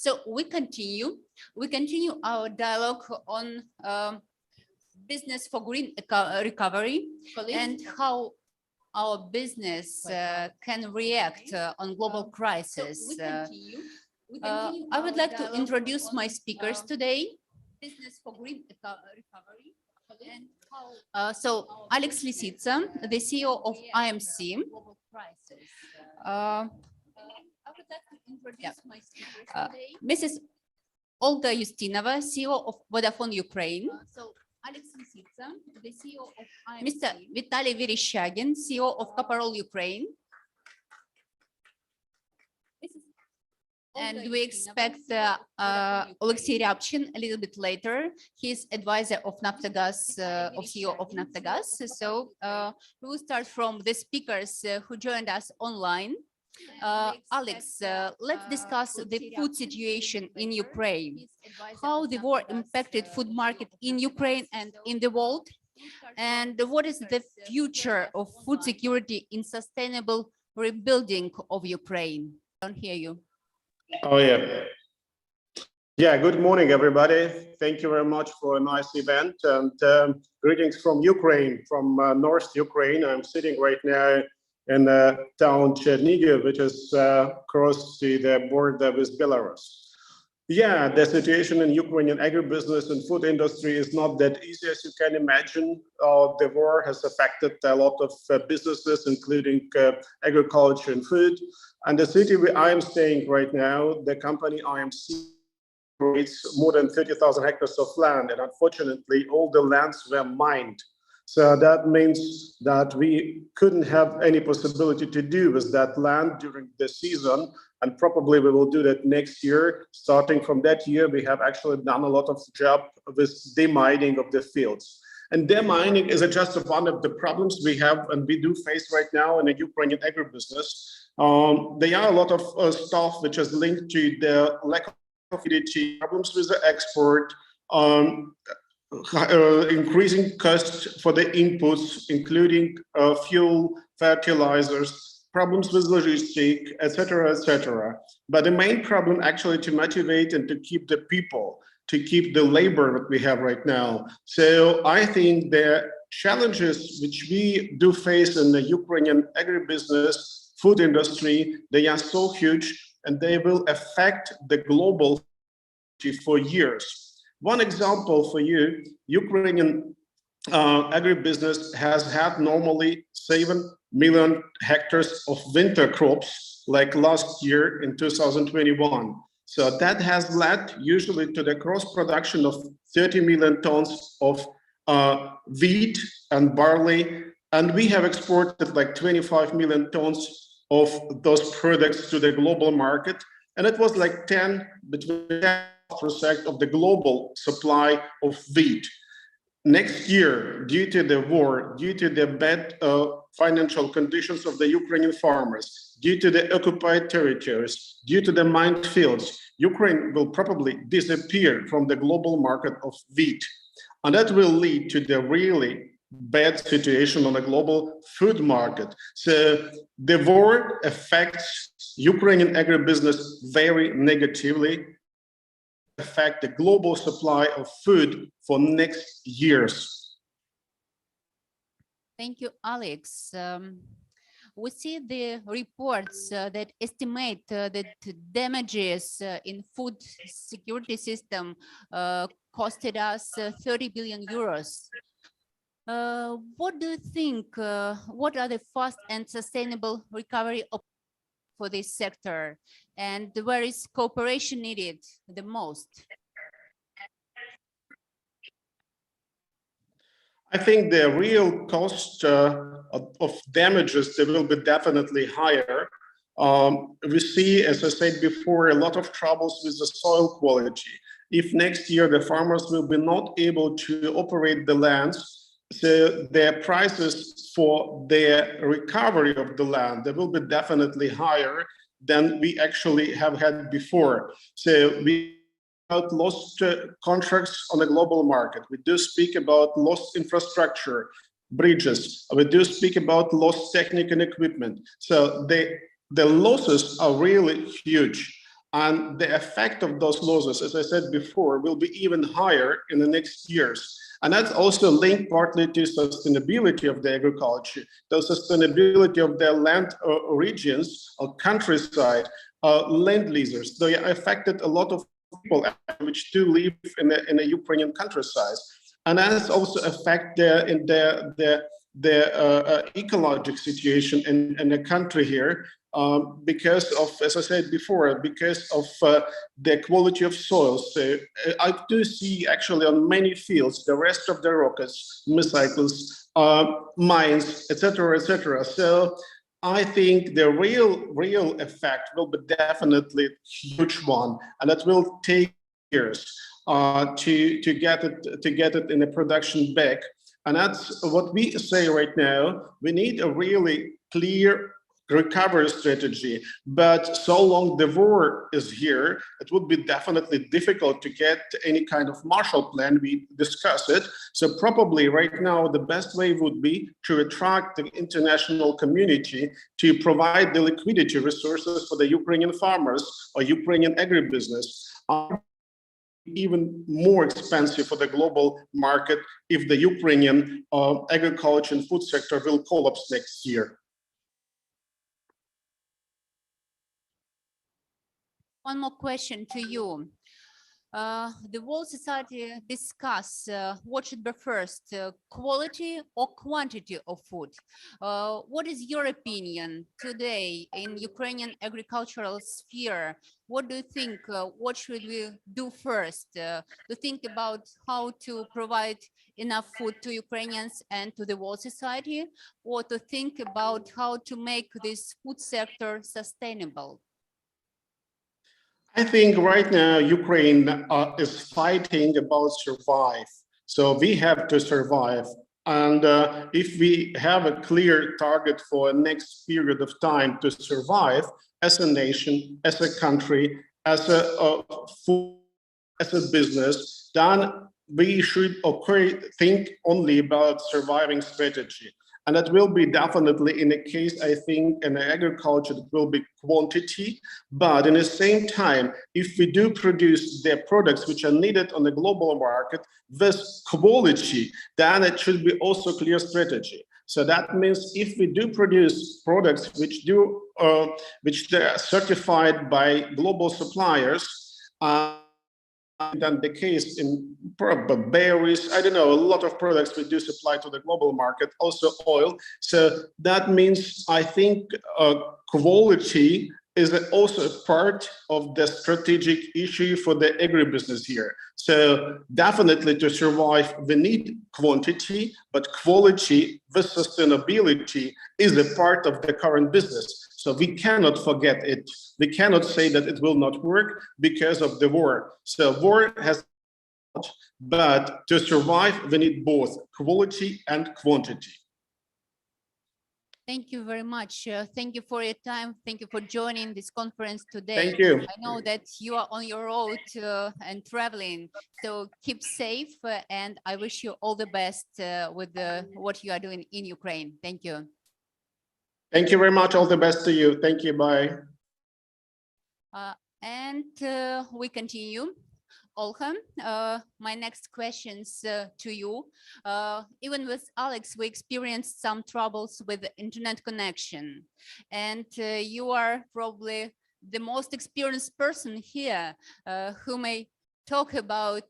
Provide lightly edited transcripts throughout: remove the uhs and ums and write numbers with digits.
So we continue our dialogue on business for green recovery and how our business can react on global crisis. I would like to introduce my speakers today. Business for green recovery. So Alex Lisitsa, the CEO of IMC. I would like to introduce my speakers today. Mrs. Olga Ustinova, CEO of Vodafone Ukraine. So Alex Lisitsa, the CEO of IMC. Mr. Vitaly Vereshchagin, CEO of Kaparol Ukraine. And we expect Alexei Ryabchin a little bit later. He's advisor of Naftogaz, of CEO of Naftogaz. So we will start from the speakers who joined us online. Alex, let's discuss the food situation in Ukraine, how the war impacted food market in Ukraine and in the world, and what is the future of food security in sustainable rebuilding of Ukraine. I don't hear you. Oh, yeah. Yeah, good morning, everybody. Thank you very much for a nice event, and greetings from Ukraine, from North Ukraine. I'm sitting right now in the town Chernihiv, which is across the border with Belarus. Yeah, the situation in Ukrainian agribusiness and food industry is not that easy as you can imagine. The war has affected a lot of businesses, including agriculture and food. And the city where I am staying right now, the company IMC, operates more than 30,000 hectares of land, and unfortunately, all the lands were mined. So that means that we couldn't have any possibility to do with that land during the season, and probably we will do that next year. Starting from that year, we have actually done a lot of job with demining of the fields. And demining is just one of the problems we have and we do face right now in the Ukrainian agribusiness. There are a lot of stuff which is linked to the lack of liquidity, problems with the export, increasing costs for the inputs, including fuel, fertilizers, problems with logistics, etc., etc. But the main problem actually to motivate and to keep the people, to keep the labor that we have right now. So I think the challenges which we do face in the Ukrainian agribusiness, food industry, they are so huge and they will affect the global for years. One example for you, Ukrainian agribusiness has had normally 7 million hectares of winter crops like last year in 2021. So that has led usually to the gross production of 30 million tons of wheat and barley. And we have exported like 25 million tons of those products to the global market. And it was like between 10% of the global supply of wheat. Next year, due to the war, due to the bad financial conditions of the Ukrainian farmers, due to the occupied territories, due to the mined fields, Ukraine will probably disappear from the global market of wheat. And that will lead to the really bad situation on the global food market. So the war affects Ukrainian agribusiness very negatively, affect the global supply of food for next years. Thank you, Alex. We see the reports that estimate that damages in food security system costed us 30 billion euros. What do you think, what are the fast and sustainable recovery for this sector, and where is cooperation needed the most? I think the real cost of damages, they will be definitely higher. We see, as I said before, a lot of troubles with the soil quality. If next year the farmers will be not able to operate the lands, so their prices for their recovery of the land, they will be definitely higher than we actually have had before. So we about lost contracts on the global market. We do speak about lost infrastructure, bridges. We do speak about lost technical equipment. So the losses are really huge. And the effect of those losses, as I said before, will be even higher in the next years. And that's also linked partly to sustainability of the agriculture, the sustainability of their land regions or countryside, land leases. They affected a lot of people which do live in the Ukrainian countryside. And that's also affect the ecological situation in the country here. Because of, as I said before, because of the quality of soils. So I do see actually on many fields, the rest of the rockets, missiles, mines, etc., etc. So I think the real effect will be definitely a huge one, and it will take years to get it in a production back. And that's what we say right now. We need a really clear recovery strategy, but so long the war is here, it would be definitely difficult to get any kind of Marshall Plan. We discuss it. So probably right now the best way would be to attract the international community to provide the liquidity resources for the Ukrainian farmers or Ukrainian agribusiness. Even more expensive for the global market if the Ukrainian agriculture and food sector will collapse next year. One more question to you. The World Society discuss what should be first, quality or quantity of food. What is your opinion today in Ukrainian agricultural sphere? What do you think? What should we do first? To think about how to provide enough food to Ukrainians and to the World Society, or to think about how to make this food sector sustainable? I think right now Ukraine is fighting about survive. So we have to survive. And if we have a clear target for a next period of time to survive as a nation, as a country, as a business, then we should think only about surviving strategy. And that will be definitely in a case, I think, in agriculture, it will be quantity. But in the same time, if we do produce the products which are needed on the global market with quality, then it should be also clear strategy. So that means if we do produce products which they are certified by global suppliers, than the case in berries, I don't know, a lot of products we do supply to the global market, also oil. So that means I think quality is also a part of the strategic issue for the agribusiness here. So definitely to survive, we need quantity, but quality with sustainability is a part of the current business. So we cannot forget it. We cannot say that it will not work because of the war. So war has, but to survive, we need both quality and quantity. Thank you very much. Thank you for your time. Thank you for joining this conference today. Thank you. I know that you are on your road and traveling, so keep safe, and I wish you all the best with what you are doing in Ukraine. Thank you. Thank you very much. All the best to you. Thank you. Bye. And we continue. Olha, my next questions to you. Even with Alex, we experienced some troubles with the internet connection, and you are probably the most experienced person here who may talk about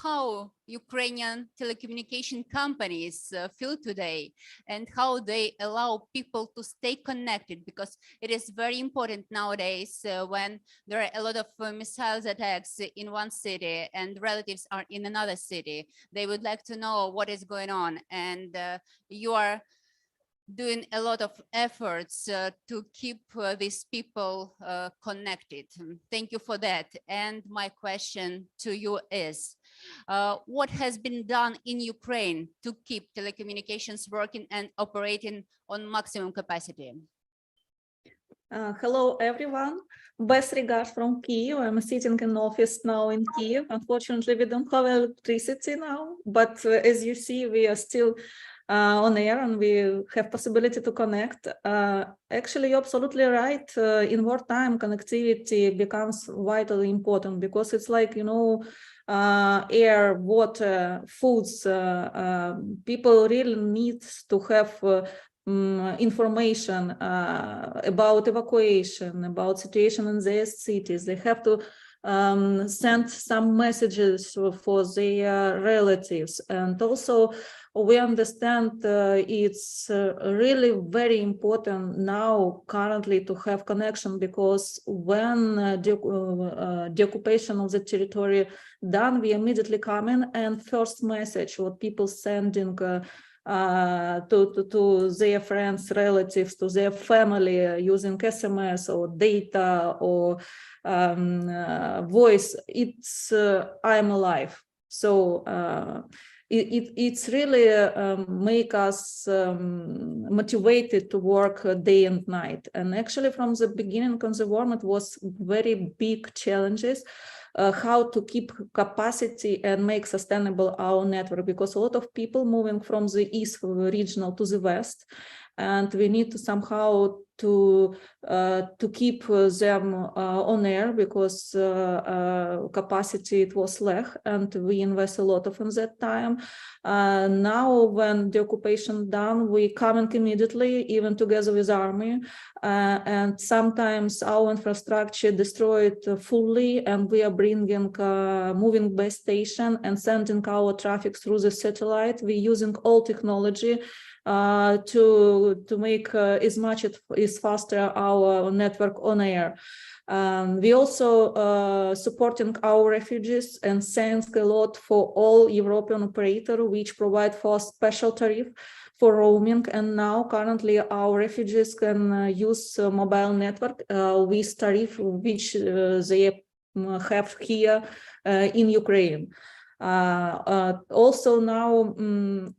how Ukrainian telecommunication companies feel today and how they allow people to stay connected, because it is very important nowadays when there are a lot of missiles attacks in one city and relatives are in another city. They would like to know what is going on, and you are doing a lot of efforts to keep these people connected. Thank you for that. And my question to you is, what has been done in Ukraine to keep telecommunications working and operating on maximum capacity? Hello, everyone. Best regards from Kyiv. I'm sitting in office now in Kyiv. Unfortunately, we don't have electricity now, but as you see, we are still on air and we have possibility to connect. Actually, you're absolutely right. In wartime, connectivity becomes vitally important because it's like, you know, air, water, foods. People really need to have information about evacuation, about situation in their cities. They have to send some messages for their relatives. And also we understand it's really very important now currently to have connection, because when the occupation of the territory done, we immediately come in and first message what people sending to their friends, relatives, to their family using SMS or data or voice, it's I'm alive. So it's really make us motivated to work day and night. And actually from the beginning of the war, it was very big challenges. How to keep capacity and make sustainable our network, because a lot of people moving from the east regional to the west, and we need to somehow to keep them on air, because capacity it was less, and we invest a lot of in that time. Now when the occupation done, we coming immediately, even together with army, and sometimes our infrastructure destroyed fully, and we are bringing moving base station and sending our traffic through the satellite. We're using all technology to make as much as faster our network on air. We also supporting our refugees, and thanks a lot for all European operators which provide for special tariff for roaming. And now currently our refugees can use mobile network with tariff which they have here in Ukraine. Also now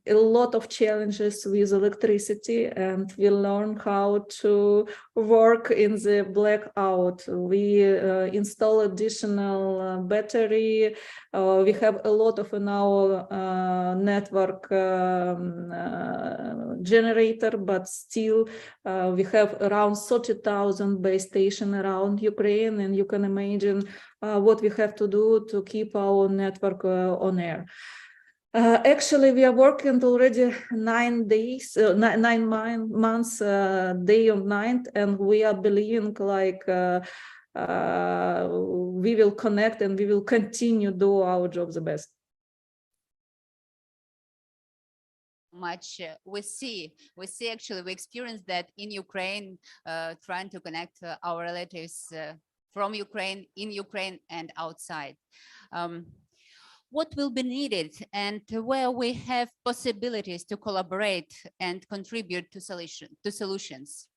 a lot of challenges with electricity, and we learn how to work in the blackout. We install additional battery. We have a lot of in our network generator, but still we have around 30,000 base stations around Ukraine, and you can imagine what we have to do to keep our network on air. Actually, we are working already 9 months, day and night, and we are believing like we will connect and we will continue do our job the best. Much we see actually, we experience that in Ukraine, trying to connect our relatives from Ukraine, in Ukraine and outside. What will be needed, and where we have possibilities to collaborate and contribute to solutions?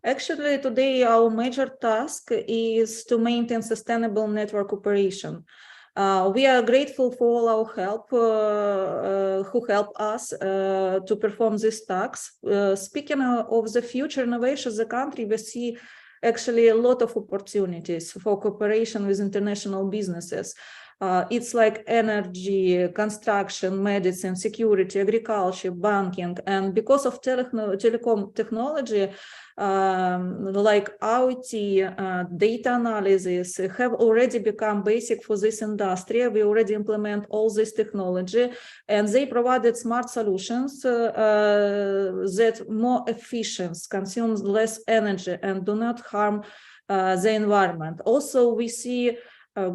Actually, today our major task is to maintain sustainable network operation. We are grateful for all our help who help us to perform these tasks. Speaking of the future innovation of the country, we see actually a lot of opportunities for cooperation with international businesses. It's like energy, construction, medicine, security, agriculture, banking. And because of telecom technology, like IoT, data analysis have already become basic for this industry. We already implement all this technology, and they provided smart solutions that more efficient, consumes less energy, and do not harm the environment. Also, we see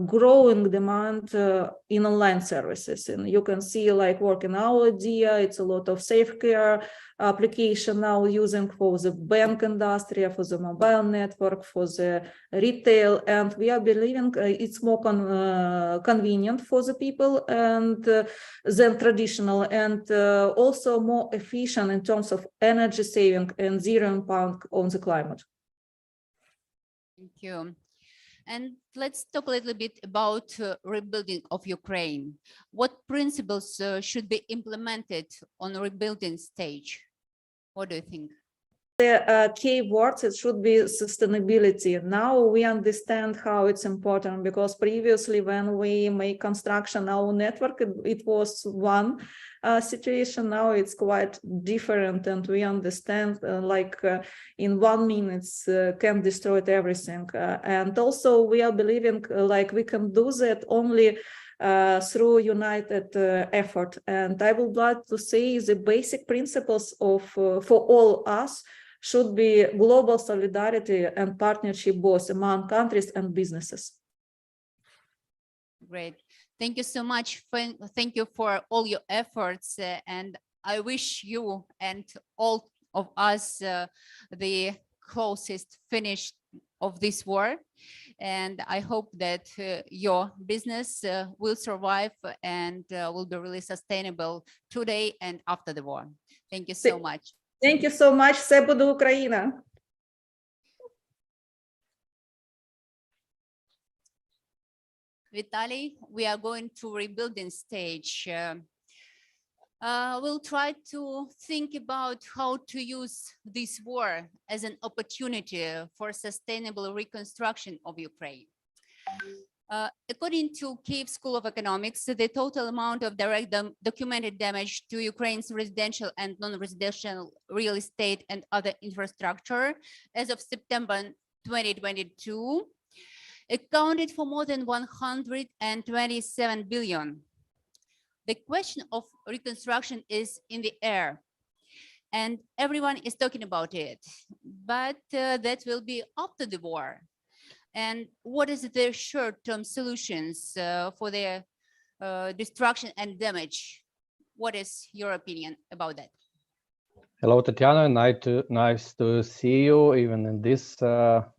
growing demand in online services, and you can see like working our idea. It's a lot of safe care application now using for the bank industry, for the mobile network, for the retail, and we are believing it's more convenient for the people and than traditional, and also more efficient in terms of energy saving and zero impact on the climate. Thank you. And let's talk a little bit about rebuilding of Ukraine. What principles should be implemented on the rebuilding stage? What do you think? The key words, it should be sustainability. Now we understand how it's important, because previously when we make construction our network, it was one situation. Now it's quite different, and we understand in 1 minute can destroy everything. And also we are believing like we can do that only through united effort. And I would like to say the basic principles of for all us should be global solidarity and partnership both among countries and businesses. Great. Thank you so much. Thank you for all your efforts. And I wish you and all of us the closest finish of this war. And I hope that your business will survive and will be really sustainable today and after the war. Thank you so much. Thank you so much. Все буде Україна. Vitaly, we are going to rebuilding stage. We'll try to think about how to use this war as an opportunity for sustainable reconstruction of Ukraine. According to Kyiv School of Economics, the total amount of direct documented damage to Ukraine's residential and non-residential real estate and other infrastructure as of September 2022 accounted for more than 127 billion. The question of reconstruction is in the air, and everyone is talking about it, but that will be after the war. And what is the short-term solutions for the destruction and damage? What is your opinion about that? Hello, Tatiana. Nice to see you, even in this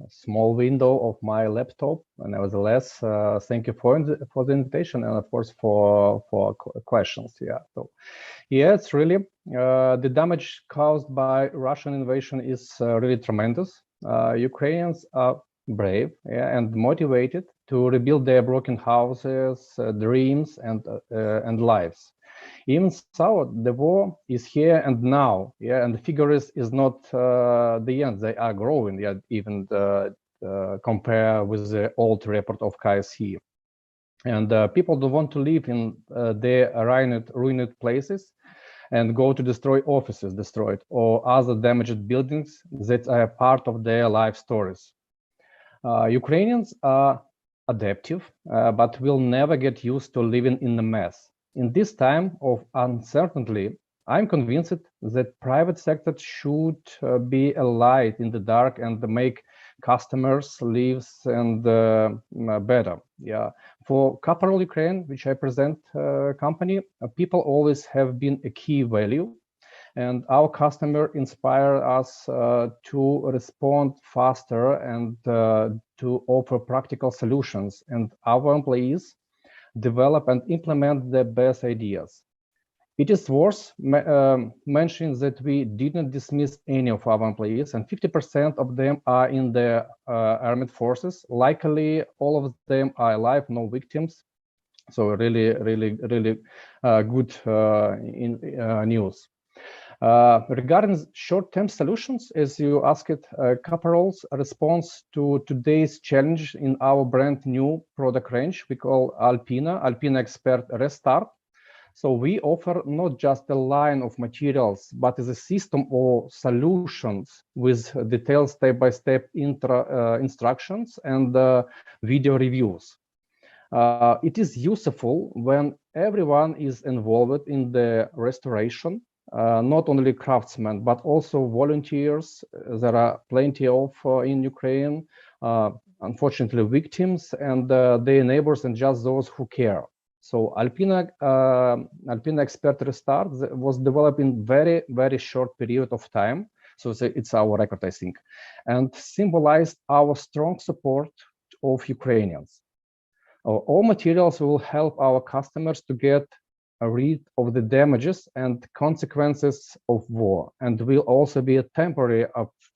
small window of my laptop. And nevertheless, thank you for the invitation and, of course, for questions. Yeah. So, yeah, it's really the damage caused by Russian invasion is really tremendous. Ukrainians are brave, yeah, and motivated to rebuild their broken houses, dreams, and lives. Even so, the war is here and now, yeah, and the figure is not the end. They are growing, yeah, even compare with the old report of KSE. And people don't want to live in their ruined places and go to destroy offices destroyed or other damaged buildings that are part of their life stories. Ukrainians are adaptive, but will never get used to living in a mess. In this time of uncertainty, I'm convinced that private sector should be a light in the dark and make customers' lives and better. Yeah, for Kaparol Ukraine, which I present company, people always have been a key value, and our customer inspire us to respond faster and to offer practical solutions, and our employees develop and implement the best ideas. It is worth mentioning that we didn't dismiss any of our employees, and 50% of them are in the armed forces. Likely, all of them are alive, no victims. So really good news. Regarding short-term solutions, as you asked, Kaparol's response to today's challenge in our brand new product range we call Alpina Expert Restart. So we offer not just a line of materials, but as a system of solutions with detailed step-by-step instructions and video reviews. It is useful when everyone is involved in the restoration, not only craftsmen, but also volunteers. There are plenty of in Ukraine, unfortunately, victims and their neighbors and just those who care. So Alpina Expert Restart was developed in very short period of time. So it's our record, I think, and symbolized our strong support of Ukrainians. All materials will help our customers to get rid of the damages and consequences of war, and will also be a temporary,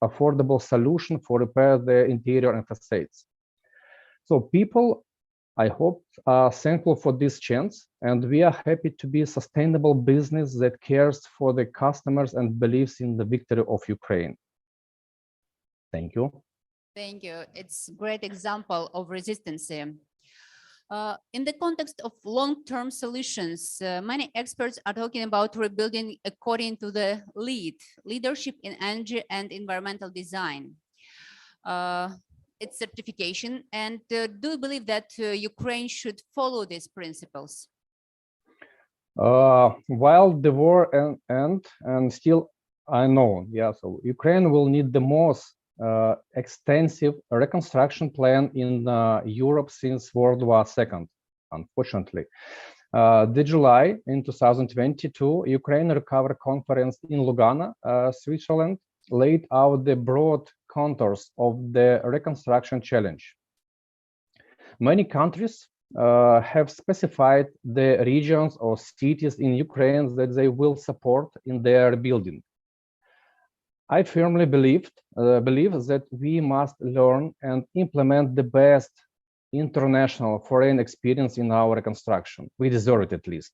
affordable solution for repair the interior and facades. So people, I hope, are thankful for this chance, and we are happy to be a sustainable business that cares for the customers and believes in the victory of Ukraine. Thank you. Thank you. It's a great example of resistance. In the context of long-term solutions, many experts are talking about rebuilding according to the leadership in energy and environmental design. Its certification, and do you believe that Ukraine should follow these principles? While the war end and still unknown, yeah, so Ukraine will need the most extensive reconstruction plan in Europe since World War II, unfortunately. The July in 2022, Ukraine Recovery Conference in Lugano, Switzerland, laid out the broad contours of the reconstruction challenge. Many countries have specified the regions or cities in Ukraine that they will support in their rebuilding. I firmly believe that we must learn and implement the best international foreign experience in our reconstruction. We deserve it at least.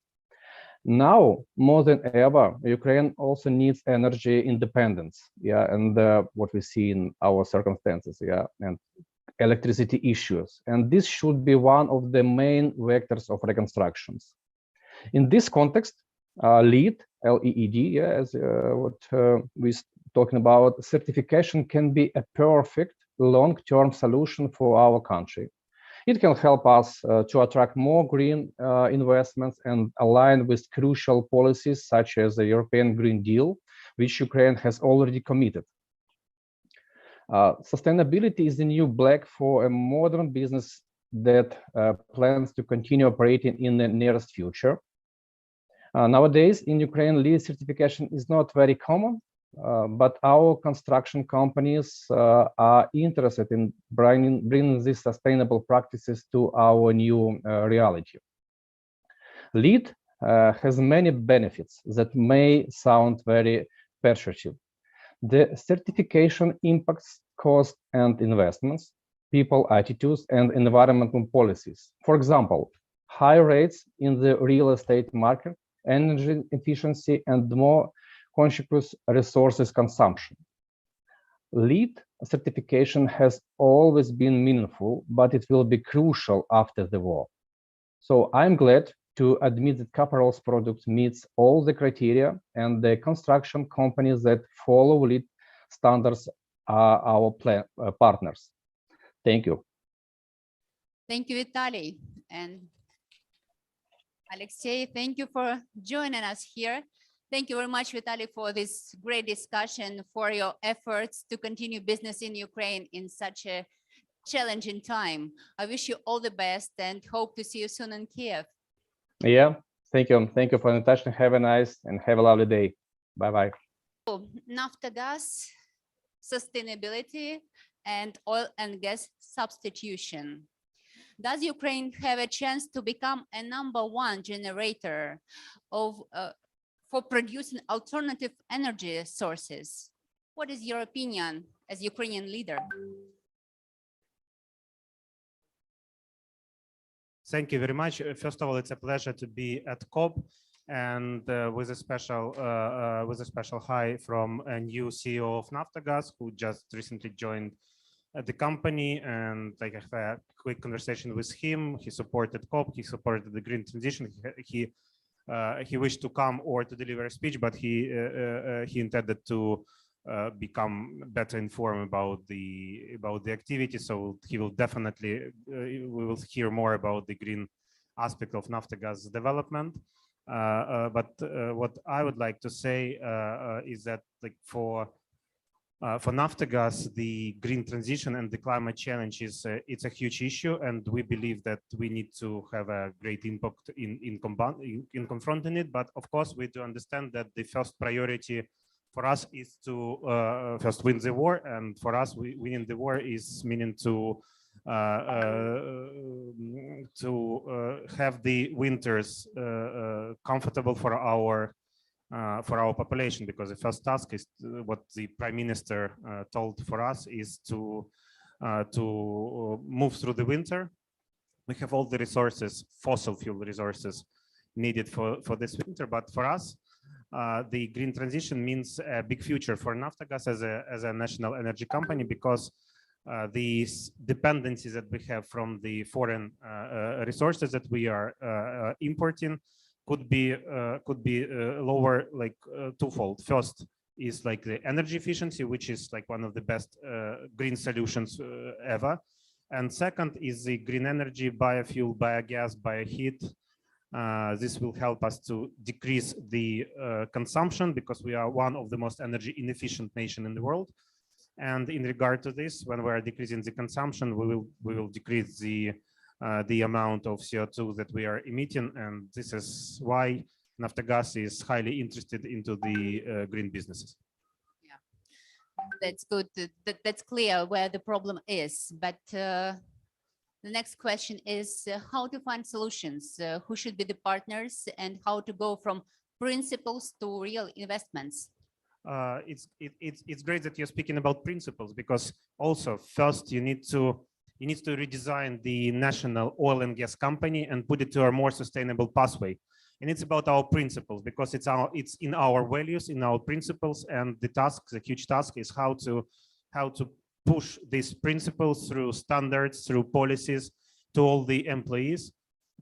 Now, more than ever, Ukraine also needs energy independence, yeah, and what we see in our circumstances, yeah, and electricity issues. And this should be one of the main vectors of reconstructions. In this context, LEED, L-E-E-D, yeah, as what we're talking about, certification can be a perfect long-term solution for our country. It can help us to attract more green investments and align with crucial policies such as the European Green Deal, which Ukraine has already committed. Sustainability is the new black for a modern business that plans to continue operating in the nearest future. Nowadays, in Ukraine, LEED certification is not very common, but our construction companies are interested in bringing these sustainable practices to our new reality. LEED has many benefits that may sound very persuasive. The certification impacts cost and investments, people attitudes, and environmental policies. For example, high rates in the real estate market, energy efficiency, and more conscious resources consumption. LEED certification has always been meaningful, but it will be crucial after the war. So I'm glad to admit that Kaparol's product meets all the criteria, and the construction companies that follow LEED standards are our partners. Thank you. Thank you, Vitaly. And Alexey, thank you for joining us here. Thank you very much, Vitaly, for this great discussion, for your efforts to continue business in Ukraine in such a challenging time. I wish you all the best and hope to see you soon in Kiev. Yeah, thank you. Thank you for the invitation. Have a nice and have a lovely day. Bye-bye. Naftogaz, sustainability, and oil and gas substitution. Does Ukraine have a chance to become a #1 generator of for producing alternative energy sources? What is your opinion as Ukrainian leader? Thank you very much. First of all, it's a pleasure to be at COP, and with a special hi from a new CEO of Naftogaz, who just recently joined the company, and like I had a quick conversation with him. He supported COP, he supported the green transition. He wished to come or to deliver a speech, but he intended to become better informed about the activity. So he will definitely we will hear more about the green aspect of Naftogaz development. But what I would like to say is that, like, for Naftogaz, the green transition and the climate challenge is it's a huge issue, and we believe that we need to have a great impact in confronting it. But of course, we do understand that the first priority for us is to first win the war, and for us, winning the war is meaning to have the winters comfortable for our population, because the first task is what the Prime Minister told for us is to move through the winter. We have all the resources, fossil fuel resources, needed for this winter, but for us, the green transition means a big future for Naftogaz as a national energy company, because these dependencies that we have from the foreign resources that we are importing could be lower, like twofold. First is like the energy efficiency, which is like one of the best green solutions ever. And second is the green energy, biofuel, biogas, bioheat. This will help us to decrease the consumption because we are one of the most energy inefficient nation in the world. And in regard to this, when we are decreasing the consumption, we will decrease the amount of CO2 that we are emitting, and this is why Naftogaz is highly interested into the green businesses. That's good. That's clear where the problem is. But the next question is how to find solutions, who should be the partners, and how to go from principles to real investments. It's great that you're speaking about principles, because also first you need to redesign the national oil and gas company and put it to a more sustainable pathway. And it's about our principles, because it's in our values, in our principles, and the huge task is how to push these principles through standards, through policies, to all the employees,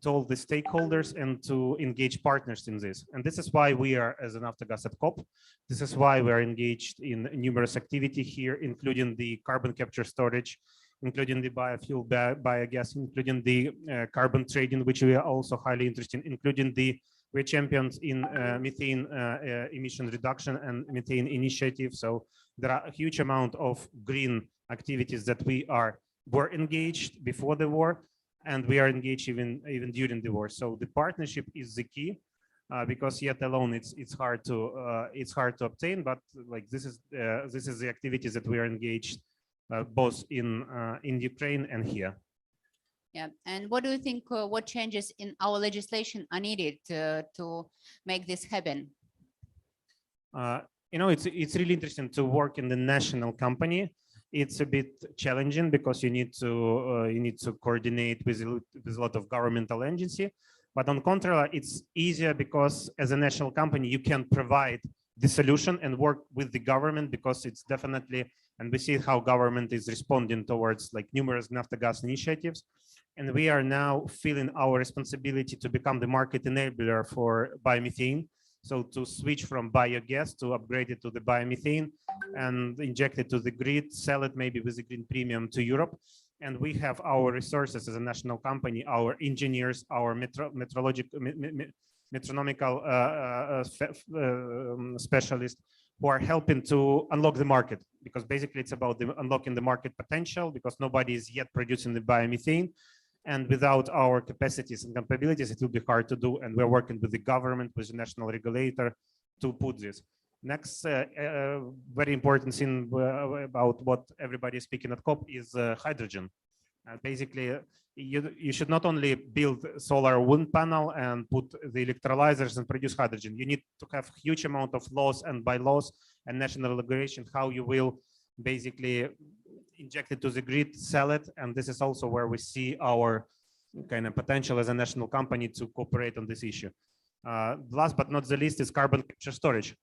to all the stakeholders, and to engage partners in this. And this is why we are, as an Naftogaz at COP, this is why we are engaged in numerous activity here, including the carbon capture storage, including the biofuel, biogas, including the carbon trading, which we are also highly interested in, including we're champions in methane emission reduction and methane initiative. So there are a huge amount of green activities that were engaged before the war, and we are engaged even during the war. So the partnership is the key, because yet alone it's hard to obtain. But like this is the activities that we are engaged both in Ukraine and here. Yeah, and what do you think? What changes in our legislation are needed to make this happen? It's really interesting to work in the national company. It's a bit challenging because you need to coordinate with a lot of governmental agency. But on contrary, it's easier because as a national company, you can provide the solution and work with the government, because it's definitely, and we see how government is responding towards like numerous Naftogaz initiatives. And we are now feeling our responsibility to become the market enabler for biomethane. So to switch from biogas to upgrade it to the biomethane and inject it to the grid, sell it maybe with a green premium to Europe. And we have our resources as a national company, our engineers, our metronomical specialists who are helping to unlock the market, because basically it's about unlocking the market potential, because nobody is yet producing the biomethane. And without our capacities and capabilities, it will be hard to do. And we're working with the government, with the national regulator to put this. Next, very important thing about what everybody is speaking at COP is hydrogen. Basically, you should not only build solar wind panel and put the electrolyzers and produce hydrogen. You need to have huge amount of laws and bylaws and national regulation how you will basically inject it to the grid, sell it. And this is also where we see our kind of potential as a national company to cooperate on this issue. Last but not the least is carbon capture storage.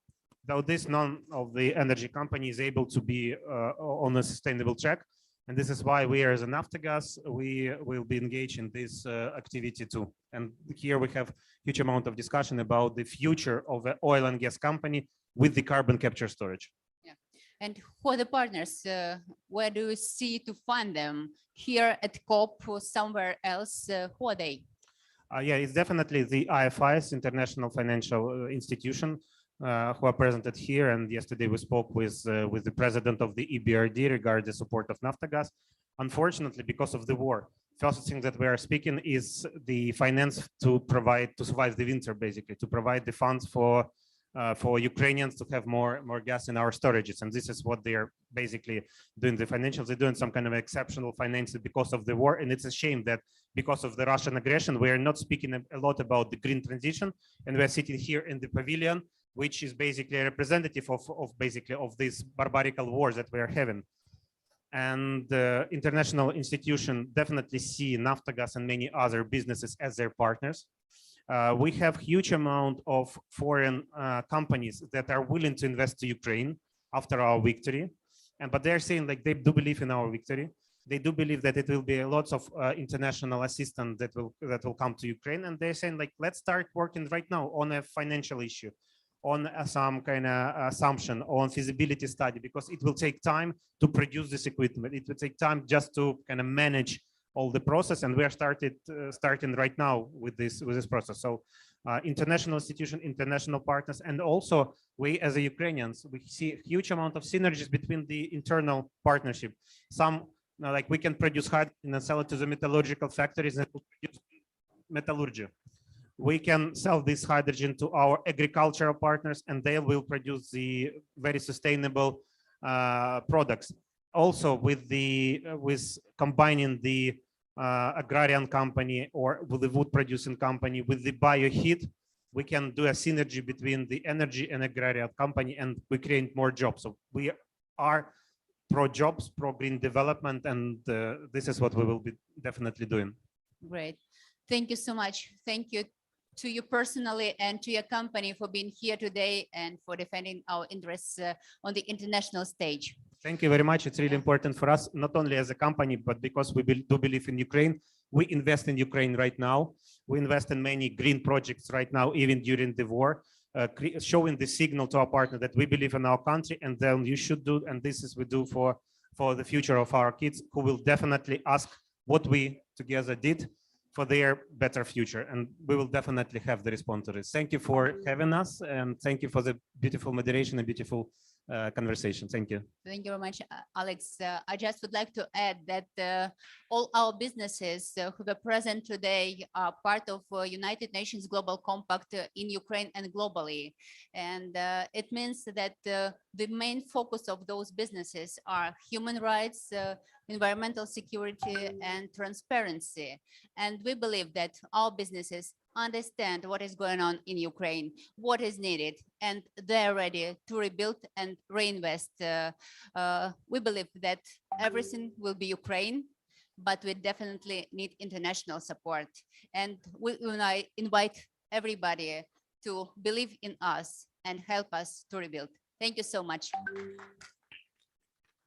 Though this, none of the energy company is able to be on a sustainable track. And this is why we, as a Naftogaz, we will be engaged in this activity too. And here we have huge amount of discussion about the future of the oil and gas company with the carbon capture storage. Yeah, and who are the partners? Where do you see to find them? Here at COP or somewhere else? Who are they? Yeah, it's definitely the IFIs, International Financial Institution, who are presented here. And yesterday we spoke with the president of the EBRD regarding the support of Naftogaz. Unfortunately, because of the war, first thing that we are speaking is the finance to survive the winter, basically, to provide the funds for Ukrainians to have more gas in our storages. And this is what they are basically doing, the financials. They're doing some kind of exceptional financing because of the war. And it's a shame that because of the Russian aggression, we are not speaking a lot about the green transition. And we're sitting here in the pavilion, which is basically a representative of these barbarical wars that we are having. And the international institution definitely see Naftogaz and many other businesses as their partners. We have huge amount of foreign companies that are willing to invest to Ukraine after our victory. but they're saying like they do believe in our victory. They do believe that it will be lots of international assistance that will come to Ukraine, and they're saying like let's start working right now on a financial issue, on some kind of assumption, on feasibility study, because it will take time to produce this equipment. It will take time just to kind of manage all the process, and we are starting right now with this process. So international institution, international partners, and also we as a Ukrainians, we see a huge amount of synergies between the internal partnership. Some like we can produce hydrogen and sell it to the metallurgical factories that will produce metallurgy. We can sell this hydrogen to our agricultural partners, and they will produce the very sustainable products. Also, with combining the agrarian company or with the wood producing company with the bioheat, we can do a synergy between the energy and agrarian company, and we create more jobs. So we are pro jobs, pro green development, and this is what we will be definitely doing. Great. Thank you so much. Thank you to you personally and to your company for being here today and for defending our interests on the international stage. Thank you very much. It's really important for us, not only as a company, but because we do believe in Ukraine. We invest in Ukraine right now. We invest in many green projects right now, even during the war, showing the signal to our partner that we believe in our country, and then you should do, and this is we do for the future of our kids, who will definitely ask what we together did for their better future, and we will definitely have the response to this. Thank you for having us, and thank you for the beautiful moderation and beautiful conversation. Thank you. Thank you very much, Alex. I just would like to add that all our businesses who were present today are part of United Nations Global Compact in Ukraine and globally. And it means that the main focus of those businesses are human rights, environmental security, and transparency. And we believe that our businesses understand what is going on in Ukraine, what is needed, and they're ready to rebuild and reinvest. We believe that everything will be Ukraine, but we definitely need international support. And we invite everybody to believe in us and help us to rebuild. Thank you so much.